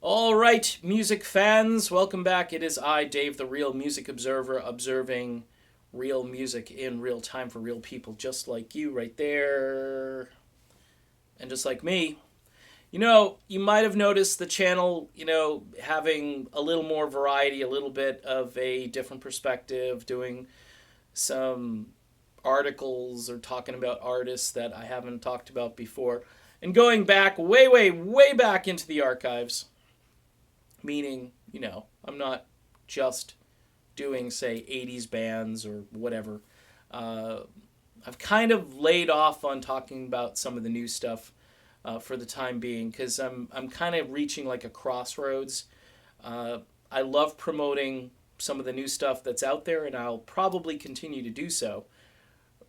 All right, music fans, welcome back. It is I, Dave, the Real Music Observer, observing real music in real time for real people just like you right there, and just like me. You might have noticed the channel, having a little more variety, a little bit of a different perspective, doing some articles or talking about artists that I haven't talked about before, and going back way, way, way back into the archives. Meaning, I'm not just doing, say, 80s bands or whatever. Uh, I've kind of laid off on talking about some of the new stuff for the time being because I'm kind of reaching like a crossroads. I love promoting some of the new stuff that's out there, and I'll probably continue to do so.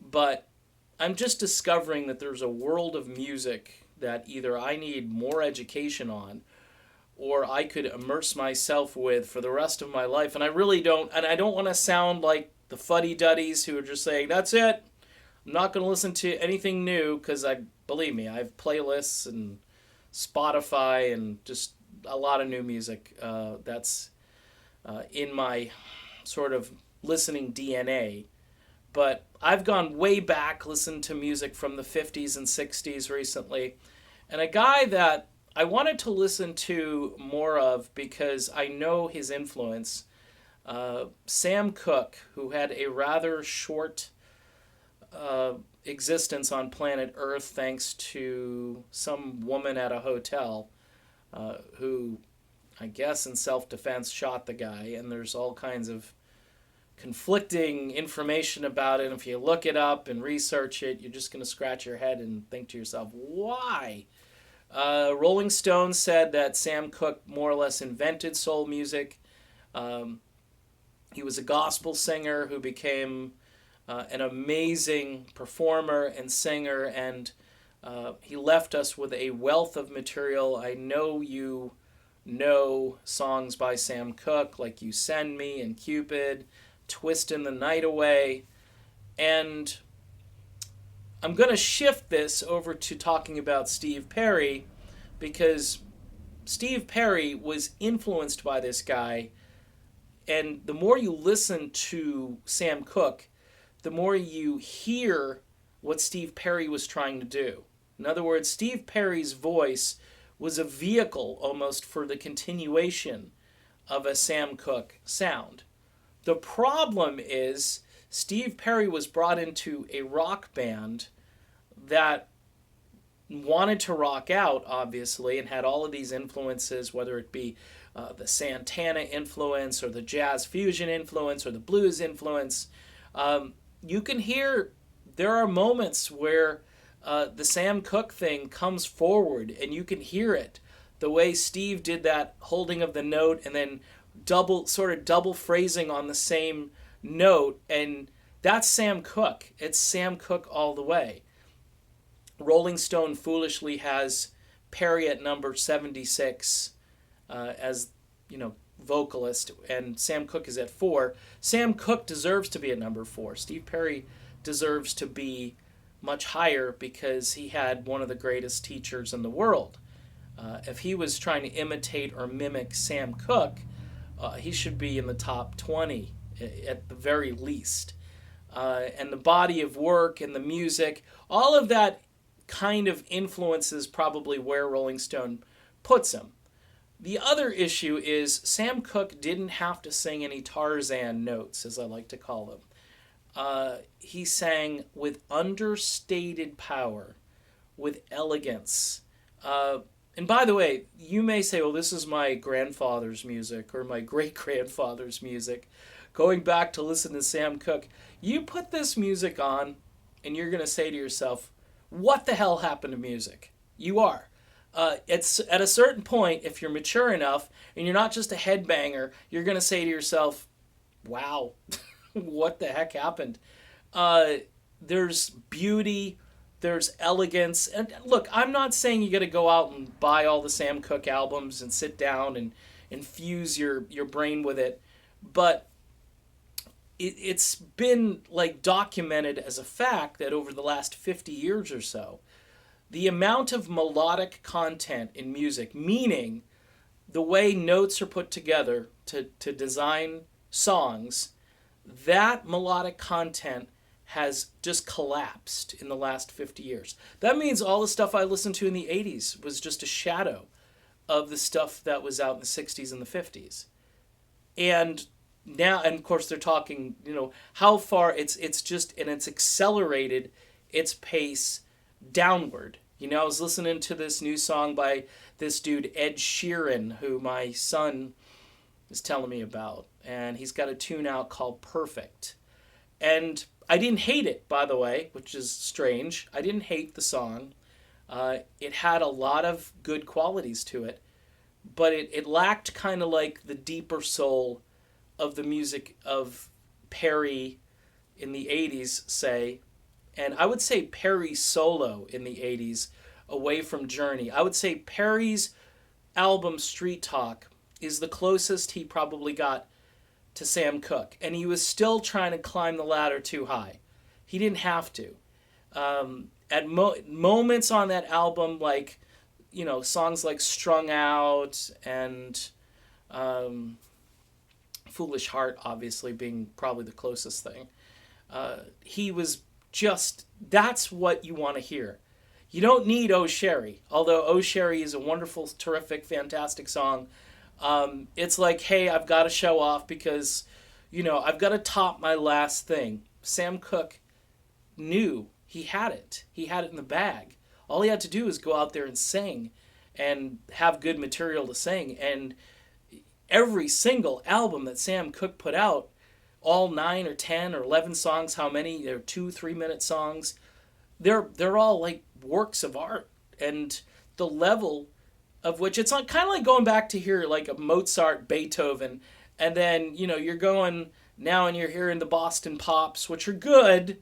But I'm just discovering that there's a world of music that either I need more education on or I could immerse myself with for the rest of my life. And I really don't, and I don't want to sound like the fuddy-duddies who are just saying, that's it, I'm not going to listen to anything new, because believe me, I have playlists and Spotify and just a lot of new music that's in my sort of listening DNA. But I've gone way back, listened to music from the 50s and 60s recently. And a guy that I wanted to listen to more of because I know his influence, Sam Cooke, who had a rather short existence on planet Earth thanks to some woman at a hotel who, I guess in self-defense, shot the guy. And there's all kinds of conflicting information about it. If you look it up and research it, you're just going to scratch your head and think to yourself, why? Rolling Stone said that Sam Cooke more or less invented soul music. He was a gospel singer who became an amazing performer and singer, and he left us with a wealth of material. I know you know songs by Sam Cooke like You Send Me and Cupid, Twistin' the Night Away, and I'm going to shift this over to talking about Steve Perry because Steve Perry was influenced by this guy. And the more you listen to Sam Cooke, the more you hear what Steve Perry was trying to do. In other words, Steve Perry's voice was a vehicle almost for the continuation of a Sam Cooke sound. The problem is Steve Perry was brought into a rock band that wanted to rock out, obviously, and had all of these influences, whether it be the Santana influence or the jazz fusion influence or the blues influence. You can hear there are moments where the Sam Cooke thing comes forward and you can hear it. The way Steve did that holding of the note and then double phrasing on the same note, and that's Sam Cooke. It's Sam Cooke all the way. Rolling Stone foolishly has Perry at number 76 as vocalist, and Sam Cooke is at 4. Sam Cooke deserves to be at number 4. Steve Perry deserves to be much higher because he had one of the greatest teachers in the world. If he was trying to imitate or mimic Sam Cooke, he should be in the top 20 at the very least. And the body of work and the music, all of that kind of influences probably where Rolling Stone puts him. The other issue is Sam Cooke didn't have to sing any Tarzan notes, as I like to call them. He sang with understated power, with elegance. And by the way, you may say, well, this is my grandfather's music or my great-grandfather's music. Going back to listen to Sam Cooke, you put this music on and you're going to say to yourself, what the hell happened to music? You are. It's at a certain point, if you're mature enough and you're not just a headbanger, you're going to say to yourself, wow, what the heck happened? There's beauty, there's elegance. And look, I'm not saying you got to go out and buy all the Sam Cooke albums and sit down and infuse your brain with it. But it's been like documented as a fact that over the last 50 years or so, the amount of melodic content in music, meaning the way notes are put together to design songs, that melodic content has just collapsed in the last 50 years. That means all the stuff I listened to in the 80s was just a shadow of the stuff that was out in the 60s and the 50s. And now, and of course they're talking, how far it's just, and it's accelerated its pace downward. I was listening to this new song by this dude Ed Sheeran, who my son is telling me about, and he's got a tune out called Perfect. And I didn't hate it, by the way, which is strange. I didn't hate the song. It had a lot of good qualities to it, but it lacked kind of like the deeper soul of the music of Perry in the 80s, say. And I would say Perry's solo in the 80s, away from Journey. I would say Perry's album Street Talk is the closest he probably got to Sam Cooke. And he was still trying to climb the ladder too high. He didn't have to. At moments on that album, like, songs like Strung Out and Foolish Heart, obviously, being probably the closest thing. He was just, that's what you want to hear. You don't need Oh Sherry, although Oh Sherry is a wonderful, terrific, fantastic song. It's like, hey, I've got to show off because, I've got to top my last thing. Sam Cooke knew he had it. He had it in the bag. All he had to do was go out there and sing and have good material to sing. And every single album that Sam Cooke put out, all 9 or 10 or 11 songs, how many? They're 2-3 minute songs. They're all like works of art. And the level of which, it's kind of like going back to hear like a Mozart, Beethoven, and then, you're going now and you're hearing the Boston Pops, which are good.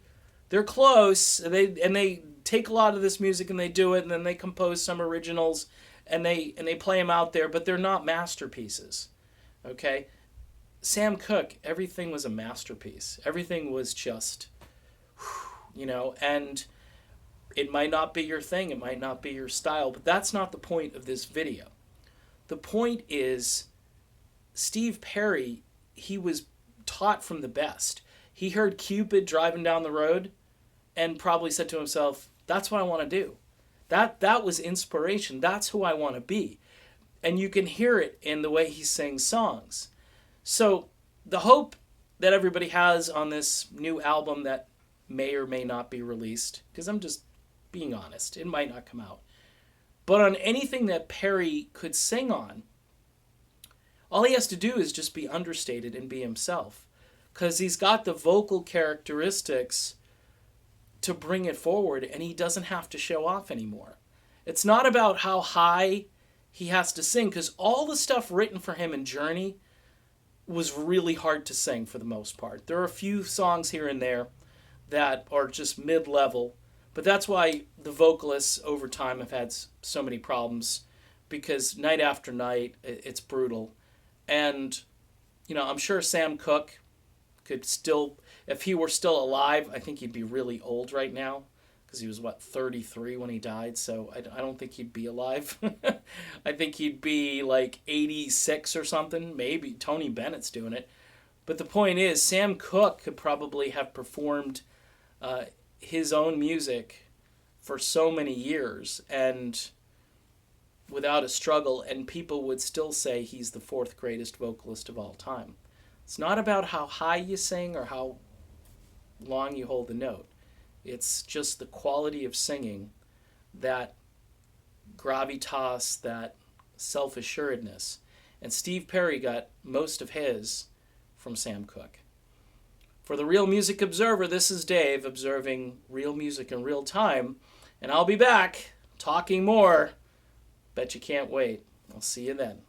They're close. They take a lot of this music and they do it, and then they compose some originals and they play them out there, but they're not masterpieces. Okay? Sam Cooke, everything was a masterpiece. Everything was just, and it might not be your thing, it might not be your style, but that's not the point of this video. The point is, Steve Perry, he was taught from the best. He heard Cupid driving down the road and probably said to himself, that's what I want to do. That was inspiration. That's who I want to be. And you can hear it in the way he sings songs. So the hope that everybody has on this new album that may or may not be released, because I'm just being honest, it might not come out, but on anything that Perry could sing on, all he has to do is just be understated and be himself, because he's got the vocal characteristics to bring it forward, and he doesn't have to show off anymore. It's not about how high he has to sing, because all the stuff written for him in Journey was really hard to sing for the most part. There are a few songs here and there that are just mid-level, but that's why the vocalists over time have had so many problems, because night after night, it's brutal. And, I'm sure Sam Cooke could still, if he were still alive, I think he'd be really old right now, because he was, 33 when he died, so I don't think he'd be alive. I think he'd be like 86 or something, maybe. Tony Bennett's doing it. But the point is, Sam Cooke could probably have performed his own music for so many years and without a struggle, and people would still say he's the 4th greatest vocalist of all time. It's not about how high you sing or how long you hold the note. It's just the quality of singing, that gravitas, that self-assuredness. And Steve Perry got most of his from Sam Cooke. For the Real Music Observer, this is Dave, observing real music in real time. And I'll be back talking more. Bet you can't wait. I'll see you then.